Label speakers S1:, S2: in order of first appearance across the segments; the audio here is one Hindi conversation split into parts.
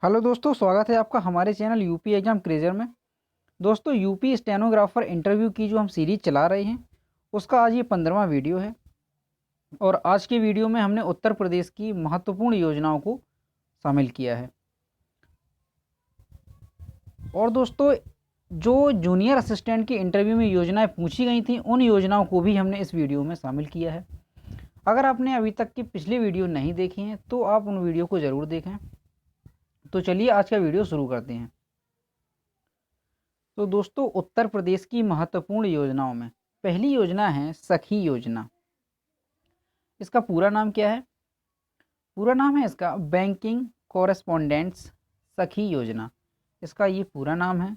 S1: हेलो दोस्तों, स्वागत है आपका हमारे चैनल यूपी एग्जाम क्रेजर में। दोस्तों, यूपी स्टेनोग्राफर इंटरव्यू की जो हम सीरीज चला रहे हैं उसका आज ये 15वां वीडियो है। और आज के वीडियो में हमने उत्तर प्रदेश की महत्वपूर्ण योजनाओं को शामिल किया है। और दोस्तों, जो जूनियर असिस्टेंट के इंटरव्यू में योजनाएं पूछी गई थी उन योजनाओं को भी हमने इस वीडियो में शामिल किया है। अगर आपने अभी तक के पिछले वीडियो नहीं देखे हैं तो आप उन वीडियो को ज़रूर देखें। तो चलिए आज का वीडियो शुरू करते हैं। तो दोस्तों, उत्तर प्रदेश की महत्वपूर्ण योजनाओं में पहली योजना है सखी योजना। इसका पूरा नाम क्या है? पूरा नाम है इसका बैंकिंग कॉरेस्पोंडेंट्स सखी योजना। इसका ये पूरा नाम है।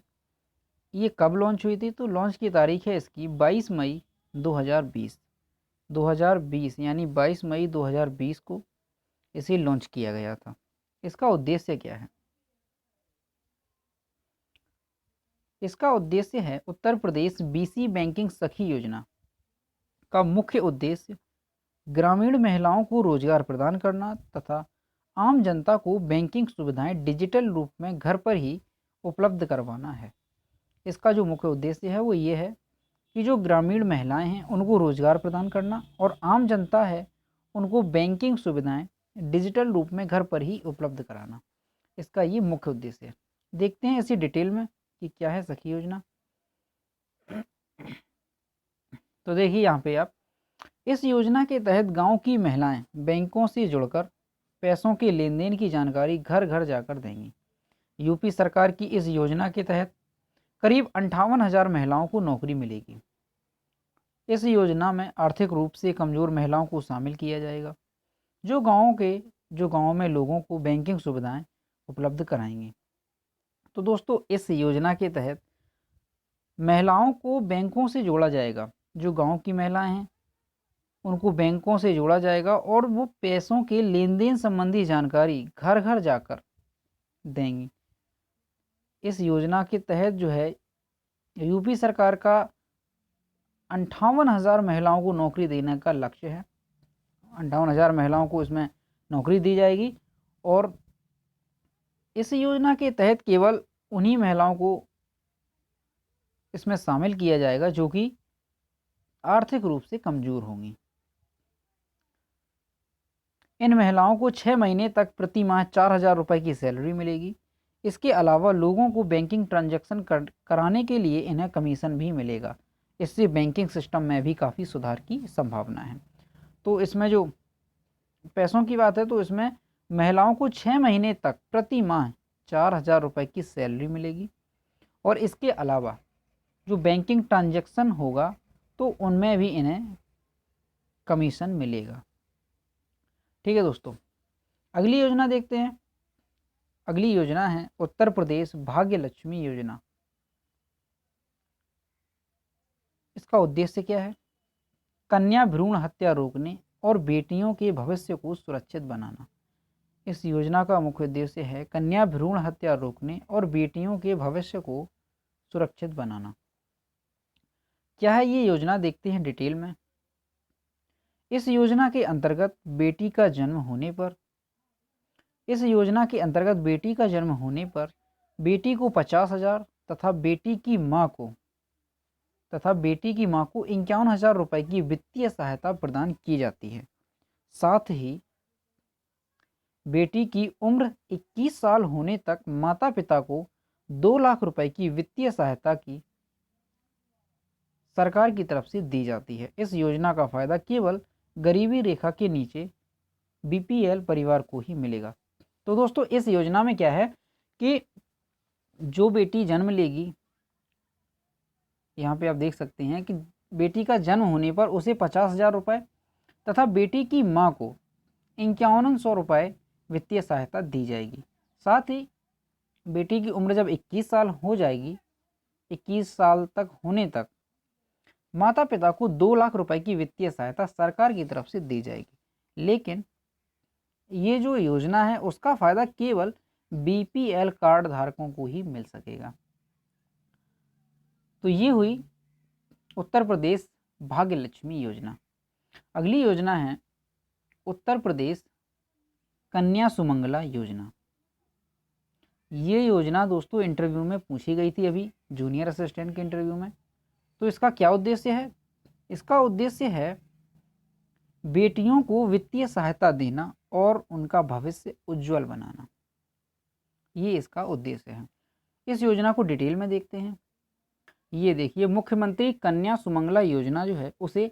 S1: ये कब लॉन्च हुई थी? तो लॉन्च की तारीख है इसकी 22 मई 2020। 2020 यानी 22 मई 2020 को इसे लॉन्च किया गया था। इसका उद्देश्य क्या है? इसका उद्देश्य है उत्तर प्रदेश बीसी बैंकिंग सखी योजना का मुख्य उद्देश्य ग्रामीण महिलाओं को रोजगार प्रदान करना तथा आम जनता को बैंकिंग सुविधाएं डिजिटल रूप में घर पर ही उपलब्ध करवाना है। इसका जो मुख्य उद्देश्य है वो ये है कि जो ग्रामीण महिलाएं हैं उनको रोजगार प्रदान करना और आम जनता है उनको बैंकिंग सुविधाएं डिजिटल रूप में घर पर ही उपलब्ध कराना। इसका ये मुख्य उद्देश्य है। देखते हैं इसी डिटेल में कि क्या है सखी योजना। तो देखिए यहाँ पे आप, इस योजना के तहत गांव की महिलाएं बैंकों से जुड़कर पैसों के लेन देन की जानकारी घर घर जाकर देंगी। यूपी सरकार की इस योजना के तहत करीब 58,000 महिलाओं को नौकरी मिलेगी। इस योजना में आर्थिक रूप से कमजोर महिलाओं को शामिल किया जाएगा जो गाँव में लोगों को बैंकिंग सुविधाएं उपलब्ध कराएंगे। तो दोस्तों, इस योजना के तहत महिलाओं को बैंकों से जोड़ा जाएगा। जो गांव की महिलाएं हैं उनको बैंकों से जोड़ा जाएगा और वो पैसों के लेन देन संबंधी जानकारी घर घर जाकर देंगी। इस योजना के तहत जो है यूपी सरकार का 58,000 महिलाओं को नौकरी देने का लक्ष्य है। 58,000 महिलाओं को इसमें नौकरी दी जाएगी और इस योजना के तहत केवल उन्हीं महिलाओं को इसमें शामिल किया जाएगा जो कि आर्थिक रूप से कमजोर होंगी। इन महिलाओं को 6 महीने तक प्रति माह 4,000 रुपये की सैलरी मिलेगी। इसके अलावा लोगों को बैंकिंग ट्रांजैक्शन कराने के लिए इन्हें कमीशन भी मिलेगा। इससे बैंकिंग सिस्टम में भी काफ़ी सुधार की संभावना है। तो इसमें जो पैसों की बात है तो इसमें महिलाओं को 6 महीने तक प्रति माह 4,000 रुपये की सैलरी मिलेगी और इसके अलावा जो बैंकिंग ट्रांजैक्शन होगा तो उनमें भी इन्हें कमीशन मिलेगा। ठीक है दोस्तों, अगली योजना देखते हैं। अगली योजना है उत्तर प्रदेश भाग्य लक्ष्मी योजना। इसका उद्देश्य क्या है? कन्या भ्रूण हत्या रोकने और बेटियों के भविष्य को सुरक्षित बनाना। इस योजना का मुख्य उद्देश्य है कन्या भ्रूण हत्या रोकने और बेटियों के भविष्य को सुरक्षित बनाना। क्या है ये योजना, देखते हैं डिटेल में। इस योजना के अंतर्गत बेटी का जन्म होने पर बेटी को 50,000 तथा बेटी की मां को 51,000 रुपये की वित्तीय सहायता प्रदान की जाती है। साथ ही बेटी की उम्र 21 साल होने तक माता पिता को 2 लाख रुपए की वित्तीय सहायता की सरकार की तरफ से दी जाती है। इस योजना का फायदा केवल गरीबी रेखा के नीचे बीपीएल परिवार को ही मिलेगा। तो दोस्तों, इस योजना में क्या है कि जो बेटी जन्म लेगी, यहाँ पे आप देख सकते हैं कि बेटी का जन्म होने पर उसे 50,000 रुपये तथा बेटी की मां को 5100 रुपये वित्तीय सहायता दी जाएगी। साथ ही बेटी की उम्र जब 21 साल हो जाएगी, 21 साल तक होने तक माता पिता को 2 लाख रुपए की वित्तीय सहायता सरकार की तरफ से दी जाएगी। लेकिन ये जो योजना है उसका फायदा केवल बीपीएल कार्ड धारकों को ही मिल सकेगा। तो ये हुई उत्तर प्रदेश भाग्य लक्ष्मी योजना। अगली योजना है उत्तर प्रदेश कन्या सुमंगला योजना। ये योजना दोस्तों इंटरव्यू में पूछी गई थी अभी, जूनियर असिस्टेंट के इंटरव्यू में। तो इसका क्या उद्देश्य है? इसका उद्देश्य है बेटियों को वित्तीय सहायता देना और उनका भविष्य उज्जवल बनाना। ये इसका उद्देश्य है। इस योजना को डिटेल में देखते हैं। ये देखिए, मुख्यमंत्री कन्या सुमंगला योजना जो है उसे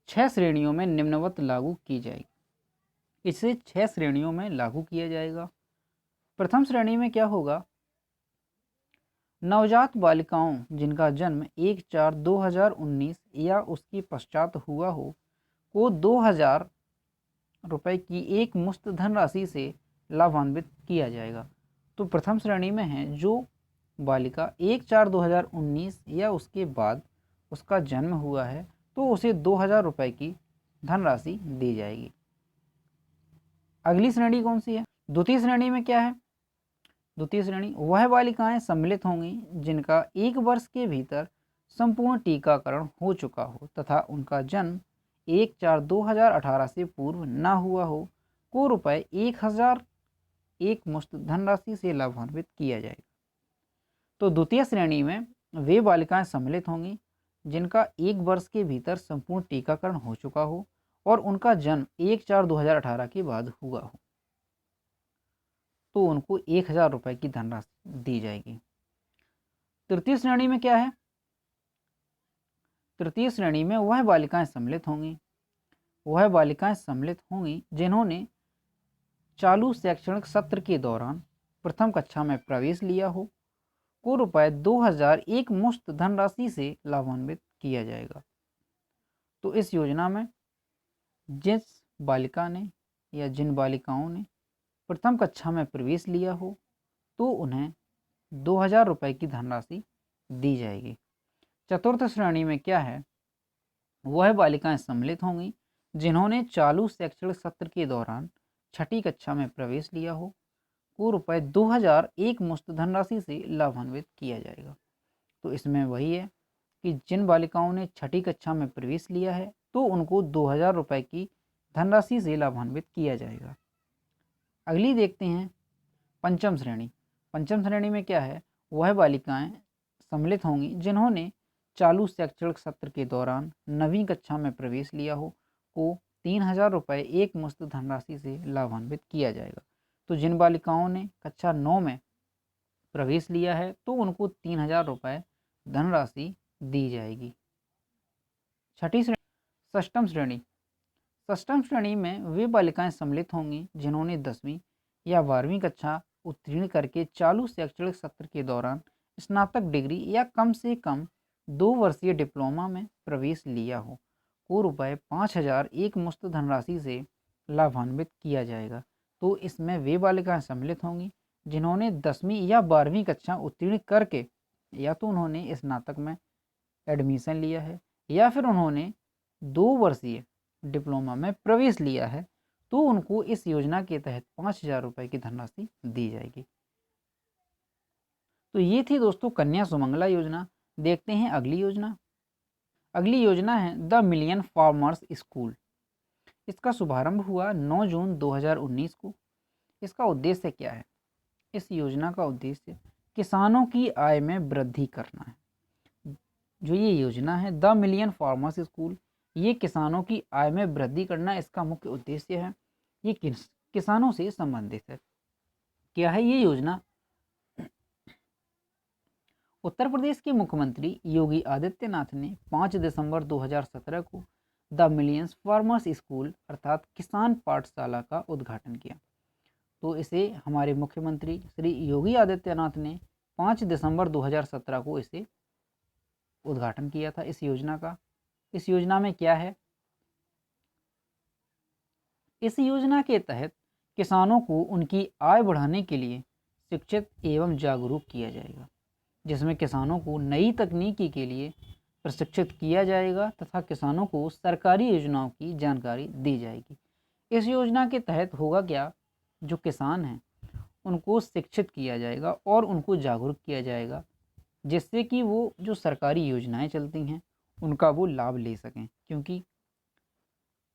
S1: 6 श्रेणियों में निम्नवत लागू की जाएगी। इसे 6 श्रेणियों में लागू किया जाएगा। प्रथम श्रेणी में क्या होगा? नवजात बालिकाओं जिनका जन्म 1/4/2019 या उसके पश्चात हुआ हो को 2,000 रुपए की एक मुश्त धनराशि से लाभान्वित किया जाएगा। तो प्रथम श्रेणी में है जो बालिका 1/4/2019 या उसके बाद उसका जन्म हुआ है तो उसे 2,000 रुपए की धनराशि दी जाएगी। अगली श्रेणी कौन सी है? द्वितीय श्रेणी में क्या है? द्वितीय श्रेणी वह बालिकाएं सम्मिलित होंगी जिनका 1 वर्ष के भीतर संपूर्ण टीकाकरण हो चुका हो तथा उनका जन्म 1/4/2018 से पूर्व न हुआ हो को रुपए 1,000 एक मुश्त धनराशि से लाभान्वित किया जाएगा। तो द्वितीय श्रेणी में वे बालिकाएं सम्मिलित होंगी जिनका 1 वर्ष के भीतर संपूर्ण टीकाकरण हो चुका हो और उनका जन्म 1/4/2018 के बाद हुआ हो, तो उनको 1,000 रुपए की धनराशि दी जाएगी। तृतीय श्रेणी में क्या है? तृतीय श्रेणी में वह बालिकाएं सम्मिलित होंगी जिन्होंने चालू शैक्षणिक सत्र के दौरान प्रथम कक्षा में प्रवेश लिया हो को रुपए 2,000 एक मुश्त धनराशि से लाभान्वित किया जाएगा। तो इस योजना में जिस बालिका ने या जिन बालिकाओं ने प्रथम कक्षा में प्रवेश लिया हो तो उन्हें 2,000 रुपए की धनराशि दी जाएगी। चतुर्थ श्रेणी में क्या है? वह बालिकाएं सम्मिलित होंगी जिन्होंने चालू शैक्षणिक सत्र के दौरान 6ठी कक्षा में प्रवेश लिया हो को रुपए 2,000 एक मुश्त धनराशि से लाभान्वित किया जाएगा। तो इसमें वही है कि जिन बालिकाओं ने 6ठी कक्षा में प्रवेश लिया है तो उनको 2,000 रुपए की धनराशि से लाभान्वित किया जाएगा। अगली देखते हैं पंचम श्रेणी। पंचम श्रेणी में क्या है? वह बालिकाएं सम्मिलित होंगी जिन्होंने चालू शैक्षणिक सत्र के दौरान 9वीं कक्षा में प्रवेश लिया हो को 3,000 रुपए एक मुश्त धनराशि से लाभान्वित किया जाएगा। तो जिन बालिकाओं ने कक्षा 9 में प्रवेश लिया है तो उनको 3,000 रुपए धनराशि दी जाएगी। छठी श्रेणी षष्ठम श्रेणी। षष्ठम श्रेणी में वे बालिकाएं सम्मिलित होंगी जिन्होंने 10वीं या 12वीं कक्षा उत्तीर्ण करके चालू शैक्षणिक सत्र के दौरान स्नातक डिग्री या कम से कम 2 वर्षीय डिप्लोमा में प्रवेश लिया हो को रुपए 5,000 एक मुश्त धनराशि से लाभान्वित किया जाएगा। तो इसमें वे बालिकाएं सम्मिलित होंगी जिन्होंने 10वीं या 12वीं कक्षा उत्तीर्ण करके या तो उन्होंने स्नातक में एडमिशन लिया है या फिर उन्होंने 2 वर्षीय डिप्लोमा में प्रवेश लिया है तो उनको इस योजना के तहत 5,000 रुपए की धनराशि दी जाएगी। तो ये थी दोस्तों कन्या सुमंगला योजना। देखते हैं अगली योजना। अगली योजना है द मिलियन फार्मर्स स्कूल। इसका शुभारंभ हुआ 9 जून 2019 को। इसका उद्देश्य क्या है? इस योजना का उद्देश्य किसानों की आय में वृद्धि करना है। जो ये योजना है द मिलियन फार्मर्स स्कूल, ये किसानों की आय में वृद्धि करना इसका मुख्य उद्देश्य है। ये किसानों से संबंधित है। क्या है ये योजना? उत्तर प्रदेश के मुख्यमंत्री योगी आदित्यनाथ ने 5 दिसंबर 2017 को द मिलियंस फार्मर्स स्कूल अर्थात किसान पाठशाला का उद्घाटन किया। तो इसे हमारे मुख्यमंत्री श्री योगी आदित्यनाथ ने 5 दिसंबर 2017 को इसे उद्घाटन किया था इस योजना का। इस योजना में क्या है? इस योजना के तहत किसानों को उनकी आय बढ़ाने के लिए शिक्षित एवं जागरूक किया जाएगा, जिसमें किसानों को नई तकनीकी के लिए प्रशिक्षित किया जाएगा तथा किसानों को सरकारी योजनाओं की जानकारी दी जाएगी। इस योजना के तहत होगा क्या? जो किसान हैं उनको शिक्षित किया जाएगा और उनको जागरूक किया जाएगा, जिससे कि वो जो सरकारी योजनाएं चलती हैं उनका वो लाभ ले सकें। क्योंकि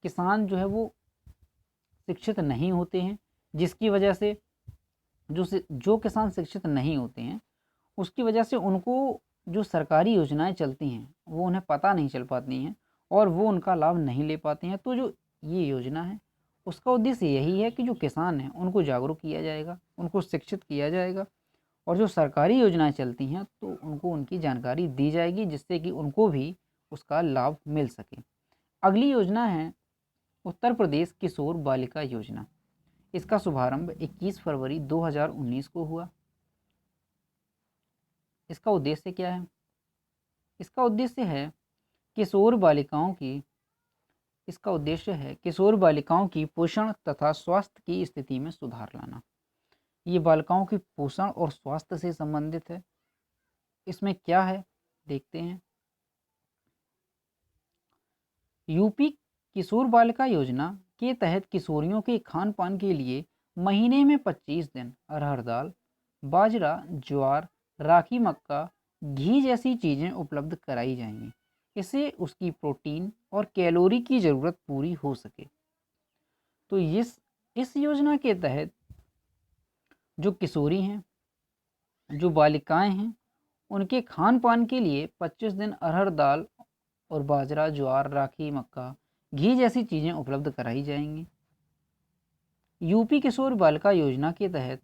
S1: किसान जो है वो शिक्षित नहीं होते हैं, जिसकी वजह से जो किसान शिक्षित नहीं होते हैं, उसकी वजह से उनको जो सरकारी योजनाएं चलती हैं वो उन्हें पता नहीं चल पाती हैं और वो उनका लाभ नहीं ले पाते हैं। तो जो ये योजना है उसका उद्देश्य यही है कि जो किसान हैं उनको जागरूक किया जाएगा, उनको शिक्षित किया जाएगा और जो सरकारी योजनाएं चलती हैं तो उनको उनकी जानकारी दी जाएगी, जिससे कि उनको भी उसका लाभ मिल सके। अगली योजना है उत्तर प्रदेश किशोर बालिका योजना। इसका शुभारंभ 21 फरवरी 2019 को हुआ। इसका उद्देश्य क्या है? इसका उद्देश्य है किशोर बालिकाओं की इसका उद्देश्य है किशोर बालिकाओं की पोषण तथा स्वास्थ्य की स्थिति में सुधार लाना। ये बालिकाओं की पोषण और स्वास्थ्य से संबंधित है। इसमें क्या है देखते हैं। यूपी किशोर बालिका योजना के तहत किशोरियों के खान पान के लिए महीने में 25 दिन अरहर दाल, बाजरा, ज्वार, राखी मक्का, घी जैसी चीज़ें उपलब्ध कराई जाएंगी। इससे उसकी प्रोटीन और कैलोरी की ज़रूरत पूरी हो सके। तो इस योजना के तहत जो किशोरी हैं, जो बालिकाएं हैं, उनके खान पान के लिए 25 दिन अरहर दाल और बाजरा, ज्वार, राखी मक्का, घी जैसी चीज़ें उपलब्ध कराई जाएंगी। यूपी किशोर बालिका योजना के तहत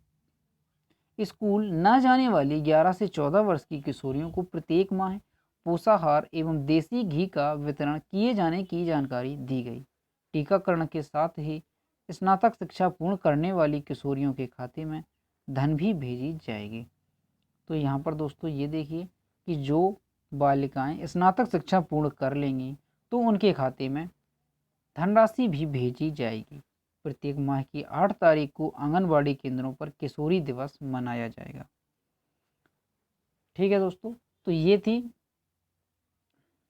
S1: स्कूल न जाने वाली 11 से 14 वर्ष की किशोरियों को प्रत्येक माह पोषाहार एवं देसी घी का वितरण किए जाने की जानकारी दी गई। टीकाकरण के साथ ही स्नातक शिक्षा पूर्ण करने वाली किशोरियों के खाते में धन भी भेजी जाएगी। तो यहाँ पर दोस्तों ये देखिए कि जो बालिकाएं स्नातक शिक्षा पूर्ण कर लेंगी तो उनके खाते में धनराशि भी भेजी जाएगी। प्रत्येक माह की 8 तारीख को आंगनबाड़ी केंद्रों पर किशोरी दिवस मनाया जाएगा। ठीक है दोस्तों, तो ये थी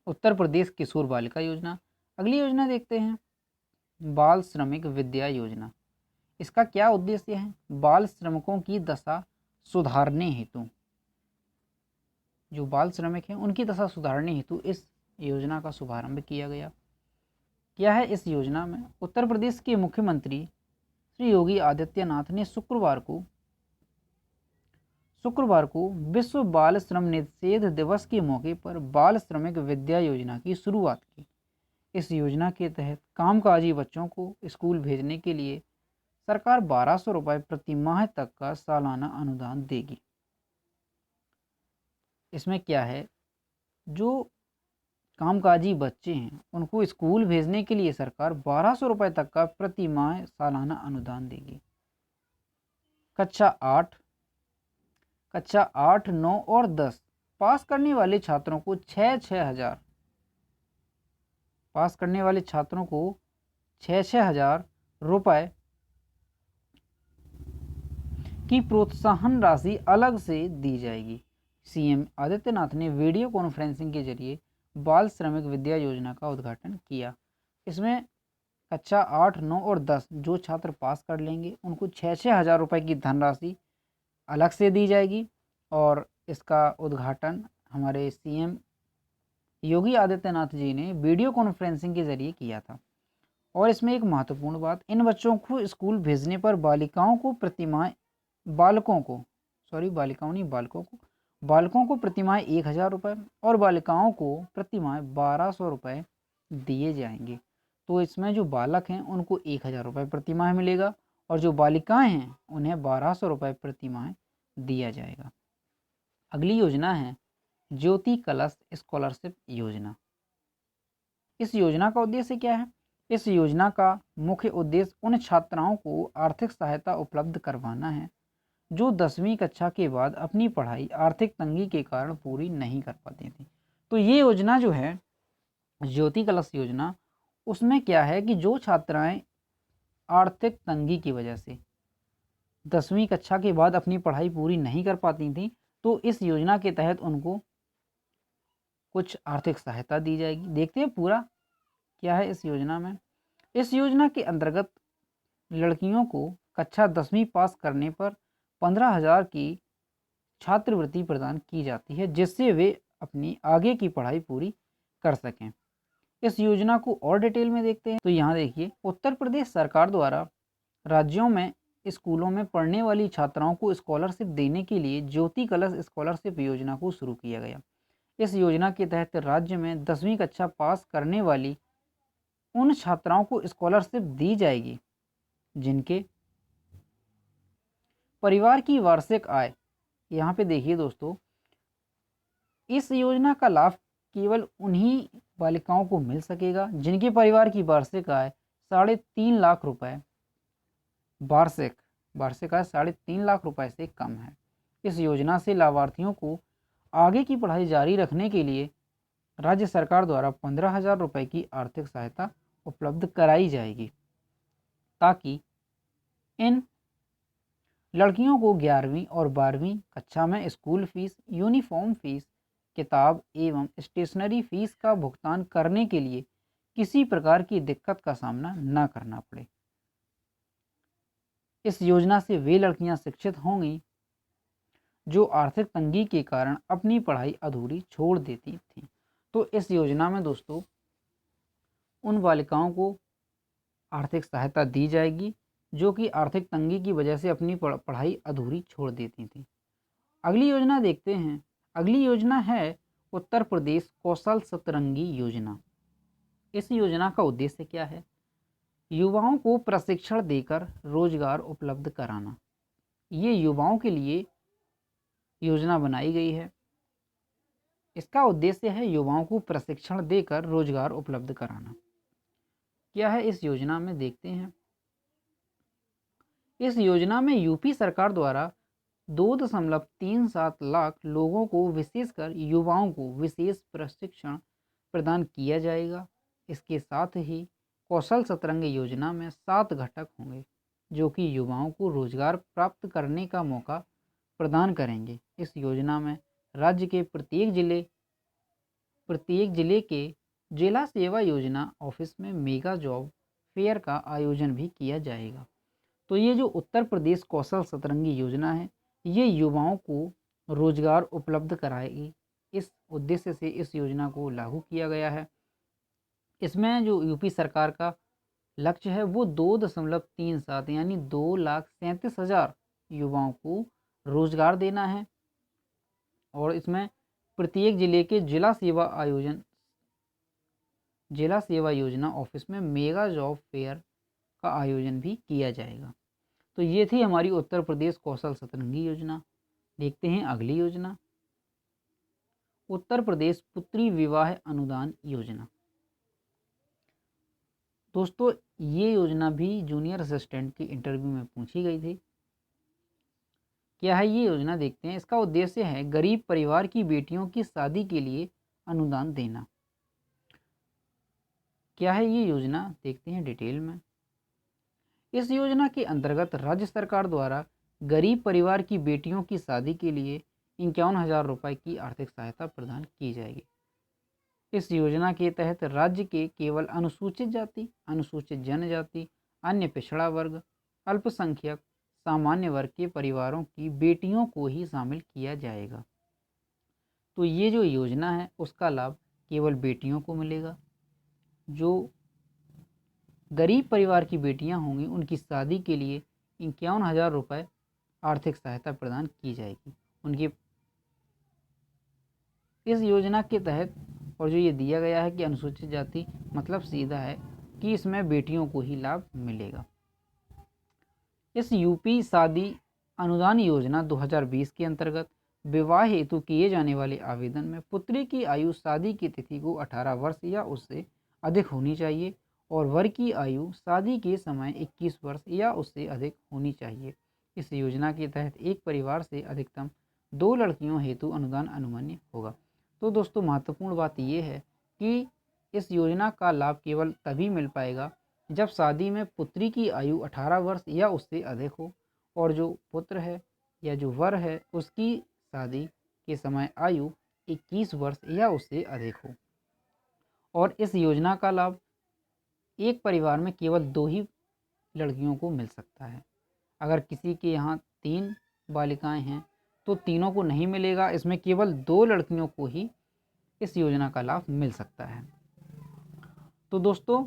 S1: उत्तर प्रदेश किशोर बालिका योजना। अगली योजना देखते हैं, बाल श्रमिक विद्या योजना। इसका क्या उद्देश्य है? बाल श्रमिकों की दशा सुधारने हेतु, जो बाल श्रमिक हैं उनकी दशा सुधारने हेतु इस योजना का शुभारंभ किया गया। क्या है इस योजना में? उत्तर प्रदेश के मुख्यमंत्री श्री योगी आदित्यनाथ ने शुक्रवार को विश्व बाल श्रम निषेध दिवस के मौके पर बाल श्रमिक विद्या योजना की शुरुआत की। इस योजना के तहत कामकाजी बच्चों को स्कूल भेजने के लिए सरकार 1200 रुपये प्रति माह तक का सालाना अनुदान देगी। इसमें क्या है, जो कामकाजी बच्चे हैं उनको स्कूल भेजने के लिए सरकार 1200 रुपये तक का प्रति माह सालाना अनुदान देगी। कक्षा 8, 9 और 10 पास करने वाले छात्रों को 6,000 रुपये की प्रोत्साहन राशि अलग से दी जाएगी। सीएम आदित्यनाथ ने वीडियो कॉन्फ्रेंसिंग के जरिए बाल श्रमिक विद्या योजना का उद्घाटन किया। इसमें कक्षा 8, 9 और 10 जो छात्र पास कर लेंगे उनको 6,000 रुपये की धनराशि अलग से दी जाएगी और इसका उद्घाटन हमारे सीएम योगी आदित्यनाथ जी ने वीडियो कॉन्फ्रेंसिंग के जरिए किया था। और इसमें एक महत्वपूर्ण बात, इन बच्चों को स्कूल भेजने पर बालिकाओं को प्रतिमाह बालकों को प्रतिमाह 1,000 रुपये और बालिकाओं को प्रतिमाह 1,200 रुपये दिए जाएंगे। तो इसमें जो बालक हैं उनको 1,000 रुपये प्रतिमाह मिलेगा और जो बालिकाएं हैं उन्हें 1,200 रुपये प्रतिमाह दिया जाएगा। अगली योजना है ज्योति कलश स्कॉलरशिप योजना। इस योजना का उद्देश्य क्या है? इस योजना का मुख्य उद्देश्य उन छात्राओं को आर्थिक सहायता उपलब्ध करवाना है जो 10वीं कक्षा के बाद अपनी पढ़ाई आर्थिक तंगी के कारण पूरी नहीं कर पाती थी। तो ये योजना जो है ज्योति कलश योजना, उसमें क्या है कि जो छात्राएं आर्थिक तंगी की वजह से 10वीं कक्षा के बाद अपनी पढ़ाई पूरी नहीं कर पाती थी तो इस योजना के तहत उनको कुछ आर्थिक सहायता दी जाएगी। देखते हैं पूरा क्या है इस योजना में। इस योजना के अंतर्गत लड़कियों को कक्षा 10वीं पास करने पर 15,000 की छात्रवृत्ति प्रदान की जाती है जिससे वे अपनी आगे की पढ़ाई पूरी कर सकें। इस योजना को और डिटेल में देखते हैं। तो यहाँ देखिए, उत्तर प्रदेश सरकार द्वारा राज्यों में स्कूलों में पढ़ने वाली छात्राओं को स्कॉलरशिप देने के लिए ज्योति कलश स्कॉलरशिप योजना को शुरू किया गया। इस योजना के तहत राज्य में 10वीं कक्षा पास करने वाली उन छात्राओं को स्कॉलरशिप दी जाएगी जिनके परिवार की वार्षिक आय, यहाँ पे देखिए दोस्तों, इस योजना का लाभ केवल उन्हीं बालिकाओं को मिल सकेगा जिनके परिवार की वार्षिक आय 3.5 लाख रुपए, वार्षिक आय 3.5 लाख रुपए से कम है। इस योजना से लाभार्थियों को आगे की पढ़ाई जारी रखने के लिए राज्य सरकार द्वारा 15,000 रुपए की आर्थिक सहायता उपलब्ध कराई जाएगी, ताकि इन लड़कियों को 11वीं और 12वीं कक्षा में स्कूल फीस, यूनिफॉर्म फीस, किताब एवं स्टेशनरी फीस का भुगतान करने के लिए किसी प्रकार की दिक्कत का सामना न करना पड़े। इस योजना से वे लड़कियां शिक्षित होंगी जो आर्थिक तंगी के कारण अपनी पढ़ाई अधूरी छोड़ देती थीं। तो इस योजना में दोस्तों उन बालिकाओं को आर्थिक सहायता दी जाएगी जो कि आर्थिक तंगी की वजह से अपनी पढ़ाई अधूरी छोड़ देती थी। अगली योजना देखते हैं। अगली योजना है उत्तर प्रदेश कौशल सतरंगी योजना। इस योजना का उद्देश्य क्या है? युवाओं को प्रशिक्षण देकर रोजगार उपलब्ध कराना। ये युवाओं के लिए योजना बनाई गई है। इसका उद्देश्य है युवाओं को प्रशिक्षण देकर रोजगार उपलब्ध कराना। क्या है इस योजना में, देखते हैं। इस योजना में यूपी सरकार द्वारा 2.37 लाख लोगों को, विशेषकर युवाओं को विशेष प्रशिक्षण प्रदान किया जाएगा। इसके साथ ही कौशल सतरंगी योजना में 7 घटक होंगे जो कि युवाओं को रोजगार प्राप्त करने का मौका प्रदान करेंगे। इस योजना में राज्य के प्रत्येक जिले के जिला सेवा योजना ऑफिस में मेगा जॉब फेयर का आयोजन भी किया जाएगा। तो ये जो उत्तर प्रदेश कौशल सतरंगी योजना है, ये युवाओं को रोजगार उपलब्ध कराएगी। इस उद्देश्य से इस योजना को लागू किया गया है। इसमें जो यूपी सरकार का लक्ष्य है वो 2.37 यानी 2,37,000 युवाओं को रोजगार देना है। और इसमें प्रत्येक जिले के जिला सेवा योजना ऑफिस में मेगा जॉब फेयर का आयोजन भी किया जाएगा। तो ये थी हमारी उत्तर प्रदेश कौशल सतरंगी योजना। देखते हैं अगली योजना, उत्तर प्रदेश पुत्री विवाह अनुदान योजना। दोस्तों ये योजना भी जूनियर असिस्टेंट के इंटरव्यू में पूछी गई थी। क्या है ये योजना, देखते हैं। इसका उद्देश्य है गरीब परिवार की बेटियों की शादी के लिए अनुदान देना। क्या है ये योजना, देखते हैं डिटेल में। इस योजना के अंतर्गत राज्य सरकार द्वारा गरीब परिवार की बेटियों की शादी के लिए 51,000 रुपये की आर्थिक सहायता प्रदान की जाएगी। इस योजना के तहत राज्य के केवल अनुसूचित जाति, अनुसूचित जनजाति, अन्य पिछड़ा वर्ग, अल्पसंख्यक, सामान्य वर्ग के परिवारों की बेटियों को ही शामिल किया जाएगा। तो ये जो योजना है उसका लाभ केवल बेटियों को मिलेगा। जो गरीब परिवार की बेटियां होंगी उनकी शादी के लिए 51,000 रुपये आर्थिक सहायता प्रदान की जाएगी उनकी। इस योजना के तहत और जो ये दिया गया है कि अनुसूचित जाति, मतलब सीधा है कि इसमें बेटियों को ही लाभ मिलेगा। इस यूपी शादी अनुदान योजना 2020 के अंतर्गत विवाह हेतु किए जाने वाले आवेदन में पुत्री की आयु शादी की तिथि को 18 वर्ष या उससे अधिक होनी चाहिए और वर की आयु शादी के समय 21 वर्ष या उससे अधिक होनी चाहिए। इस योजना के तहत एक परिवार से अधिकतम 2 लड़कियों हेतु अनुदान अनुमान्य होगा। तो दोस्तों महत्वपूर्ण बात यह है कि इस योजना का लाभ केवल तभी मिल पाएगा जब शादी में पुत्री की आयु 18 वर्ष या उससे अधिक हो और जो पुत्र है या जो वर है उसकी शादी के समय आयु 21 वर्ष या उससे अधिक हो। और इस योजना का लाभ एक परिवार में केवल 2 ही लड़कियों को मिल सकता है। अगर किसी के यहाँ 3 बालिकाएं हैं तो तीनों को नहीं मिलेगा। इसमें केवल 2 लड़कियों को ही इस योजना का लाभ मिल सकता है। तो दोस्तों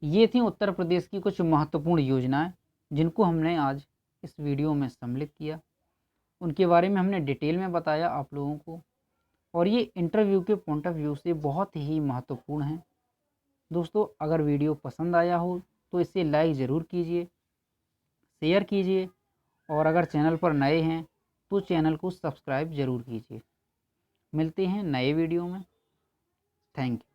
S1: ये थी उत्तर प्रदेश की कुछ महत्वपूर्ण योजनाएं जिनको हमने आज इस वीडियो में सम्मिलित किया, उनके बारे में हमने डिटेल में बताया आप लोगों को, और ये इंटरव्यू के पॉइंट ऑफ व्यू से बहुत ही महत्वपूर्ण है। दोस्तों, अगर वीडियो पसंद आया हो तो इसे लाइक ज़रूर कीजिए, शेयर कीजिए, और अगर चैनल पर नए हैं तो चैनल को सब्सक्राइब ज़रूर कीजिए। मिलते हैं नए वीडियो में। Thank you.